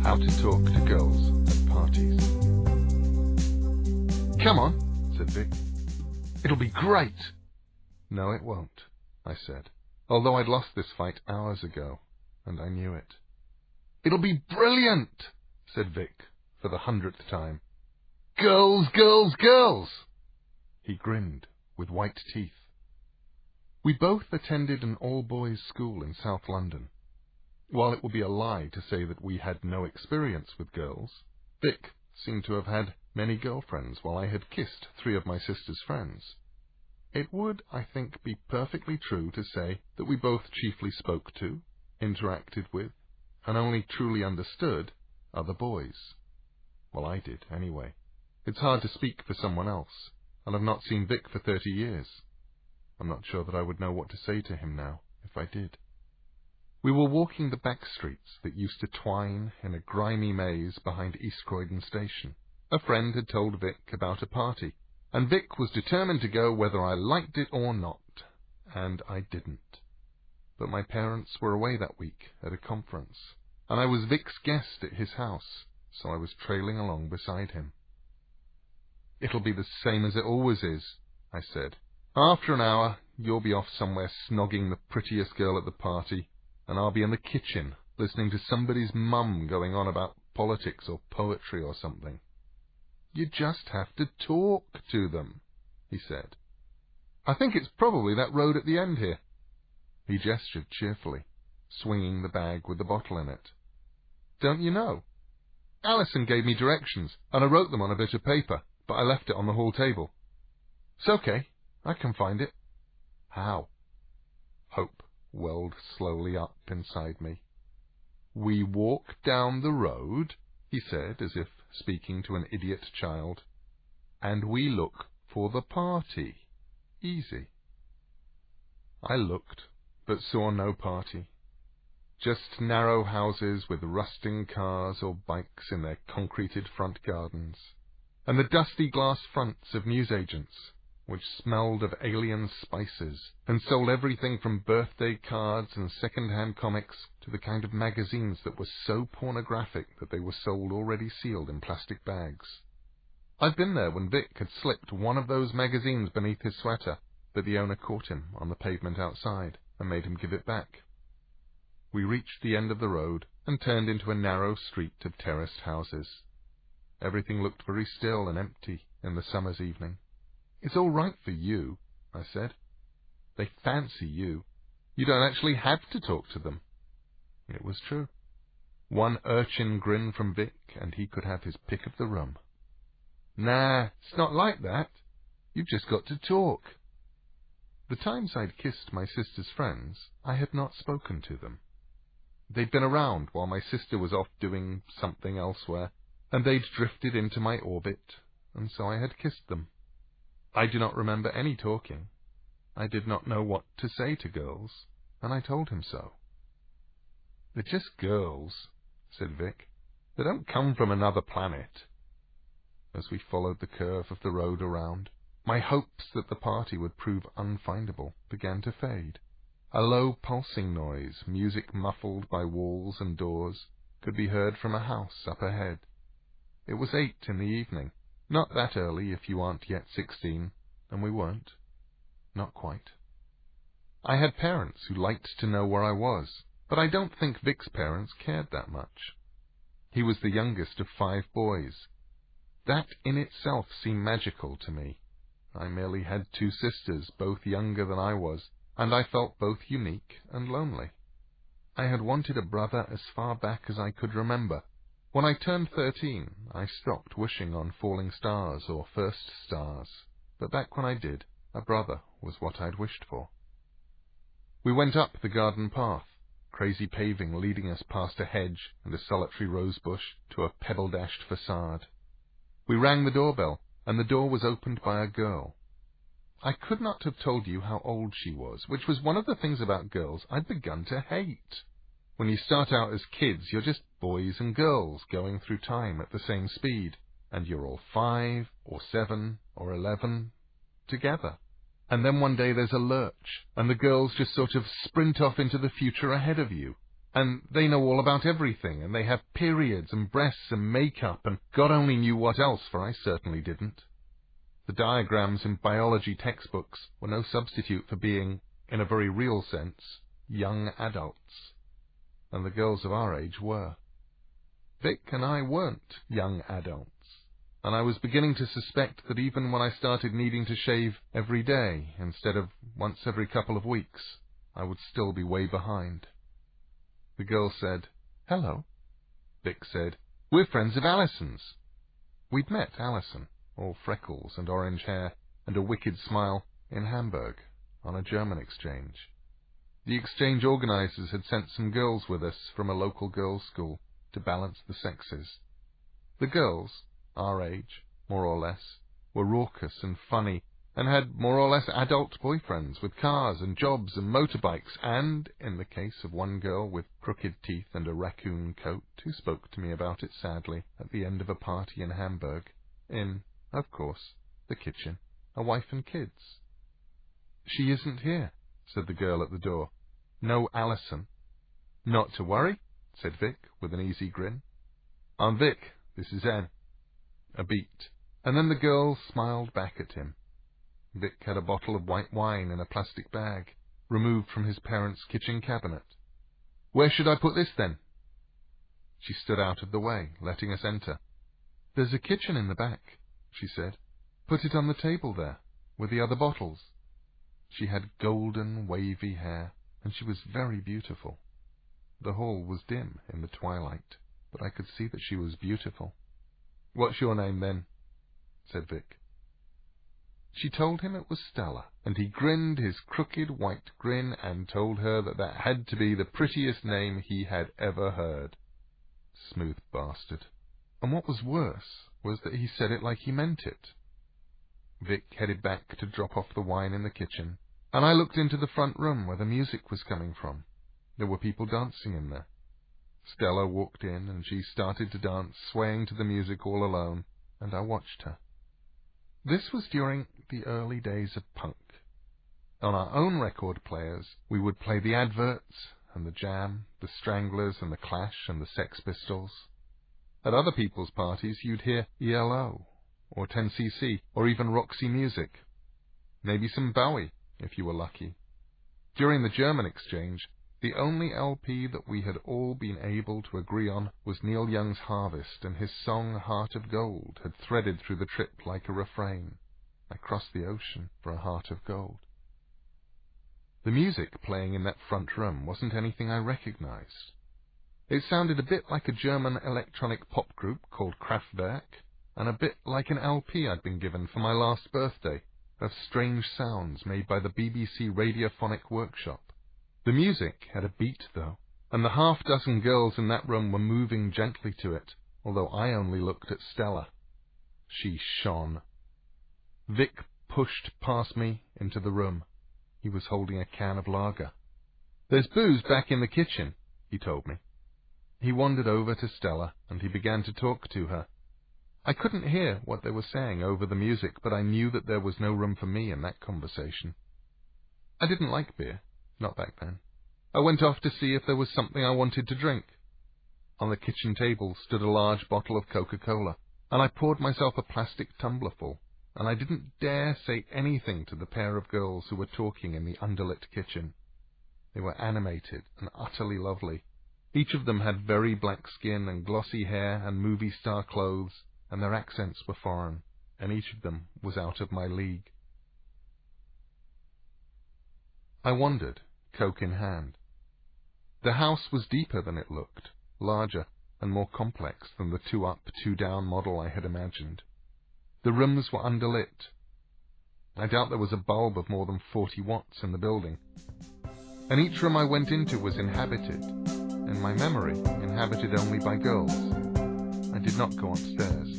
How to talk to girls at parties. Come on, said Vic. It'll be great. No, it won't, I said, although I'd lost this fight hours ago, and I knew it. It'll be brilliant, said Vic, for the 100th time. Girls, girls, girls! He grinned with white teeth. We both attended an all-boys school in South London. While it would be a lie to say that we had no experience with girls, Vic seemed to have had many girlfriends while I had kissed 3 of my sister's friends. It would, I think, be perfectly true to say that we both chiefly spoke to, interacted with, and only truly understood other boys. Well, I did, anyway. It's hard to speak for someone else, and I've not seen Vic for 30 years. I'm not sure that I would know what to say to him now, if I did. We were walking the back streets that used to twine in a grimy maze behind East Croydon Station. A friend had told Vic about a party, and Vic was determined to go whether I liked it or not, and I didn't. But my parents were away that week at a conference, and I was Vic's guest at his house, so I was trailing along beside him. It'll be the same as it always is, I said. After an hour, you'll be off somewhere snogging the prettiest girl at the party, and I'll be in the kitchen, listening to somebody's mum going on about politics or poetry or something. You just have to talk to them, he said. I think it's probably that road at the end here. He gestured cheerfully, swinging the bag with the bottle in it. Don't you know? Alison gave me directions, and I wrote them on a bit of paper, but I left it on the hall table. It's okay, I can find it. How? Hope welled slowly up inside me. We walk down the road, he said, as if speaking to an idiot child, and we look for the party. Easy. I looked, but saw no party. Just narrow houses with rusting cars or bikes in their concreted front gardens, and the dusty glass fronts of newsagents, which smelled of alien spices and sold everything from birthday cards and second-hand comics to the kind of magazines that were so pornographic that they were sold already sealed in plastic bags. I'd been there when Vic had slipped one of those magazines beneath his sweater, but the owner caught him on the pavement outside and made him give it back. We reached the end of the road and turned into a narrow street of terraced houses. Everything looked very still and empty in the summer's evening. It's all right for you, I said. They fancy you. You don't actually have to talk to them. It was true. One urchin grin from Vic, and he could have his pick of the rum. Nah, it's not like that. You've just got to talk. The times I'd kissed my sister's friends, I had not spoken to them. They'd been around while my sister was off doing something elsewhere, and they'd drifted into my orbit, and so I had kissed them. I do not remember any talking. I did not know what to say to girls, and I told him so. They're just girls, said Vic. They don't come from another planet. As we followed the curve of the road around, my hopes that the party would prove unfindable began to fade. A low pulsing noise, music muffled by walls and doors, could be heard from a house up ahead. It was 8 in the evening. Not that early if you aren't yet 16, and we weren't. Not quite. I had parents who liked to know where I was, but I don't think Vic's parents cared that much. He was the youngest of 5 boys. That in itself seemed magical to me. I merely had 2 sisters, both younger than I was, and I felt both unique and lonely. I had wanted a brother as far back as I could remember. When I turned 13, I stopped wishing on falling stars or first stars, but back when I did, a brother was what I'd wished for. We went up the garden path, crazy paving leading us past a hedge and a solitary rosebush to a pebble-dashed facade. We rang the doorbell, and the door was opened by a girl. I could not have told you how old she was, which was one of the things about girls I'd begun to hate. When you start out as kids, you're just boys and girls going through time at the same speed, and you're all 5 or 7 or 11 together. And then one day there's a lurch, and the girls just sort of sprint off into the future ahead of you, And they know all about everything, and they have periods and breasts and makeup, and God only knew what else, for I certainly didn't. The diagrams in biology textbooks were no substitute for being, in a very real sense, young adults. And the girls of our age were. Vic and I weren't young adults, and I was beginning to suspect that even when I started needing to shave every day instead of once every couple of weeks, I would still be way behind. The girl said, "Hello." Vic said, "We're friends of Alison's." We'd met Alison, all freckles and orange hair and a wicked smile, in Hamburg, on a German exchange. The exchange organizers had sent some girls with us from a local girls' school to balance the sexes. The girls, our age, more or less, were raucous and funny, and had more or less adult boyfriends with cars and jobs and motorbikes, and, in the case of one girl with crooked teeth and a raccoon coat who spoke to me about it sadly at the end of a party in Hamburg, in, of course, the kitchen, a wife and kids. "She isn't here," said the girl at the door. "No Alison." "Not to worry," said Vic, with an easy grin. "I'm Vic, this is Anne." A beat, and then the girl smiled back at him. Vic had a bottle of white wine in a plastic bag, removed from his parents' kitchen cabinet. "Where should I put this, then?" She stood out of the way, letting us enter. "There's a kitchen in the back," she said. "Put it on the table there, with the other bottles." She had golden, wavy hair, and she was very beautiful. The hall was dim in the twilight, but I could see that she was beautiful. "What's your name, then?" said Vic. She told him it was Stella, and he grinned his crooked white grin and told her that that had to be the prettiest name he had ever heard. Smooth bastard. And what was worse was that he said it like he meant it. Vic headed back to drop off the wine in the kitchen, and I looked into the front room where the music was coming from. There were people dancing in there. Stella walked in, and she started to dance, swaying to the music all alone, and I watched her. This was during the early days of punk. On our own record players, we would play the Adverts, and the Jam, the Stranglers, and the Clash, and the Sex Pistols. At other people's parties, you'd hear ELO, or 10cc, or even Roxy Music. Maybe some Bowie, if you were lucky. During the German exchange, the only LP that we had all been able to agree on was Neil Young's Harvest, and his song Heart of Gold had threaded through the trip like a refrain. I crossed the ocean for a heart of gold. The music playing in that front room wasn't anything I recognized. It sounded a bit like a German electronic pop group called Kraftwerk, and a bit like an LP I'd been given for my last birthday, of strange sounds made by the BBC Radiophonic Workshop. The music had a beat, though, and the half-dozen girls in that room were moving gently to it, although I only looked at Stella. She shone. Vic pushed past me into the room. He was holding a can of lager. "There's booze back in the kitchen," he told me. He wandered over to Stella, and he began to talk to her. I couldn't hear what they were saying over the music, but I knew that there was no room for me in that conversation. I didn't like beer. Not back then. I went off to see if there was something I wanted to drink. On the kitchen table stood a large bottle of Coca-Cola, and I poured myself a plastic tumbler full, and I didn't dare say anything to the pair of girls who were talking in the underlit kitchen. They were animated and utterly lovely. Each of them had very black skin and glossy hair and movie star clothes, and their accents were foreign, and each of them was out of my league. I wondered, Coke in hand. The house was deeper than it looked, larger and more complex than the two-up, two-down model I had imagined. The rooms were underlit. I doubt there was a bulb of more than 40 watts in the building. And each room I went into was inhabited, in my memory, inhabited only by girls. I did not go upstairs.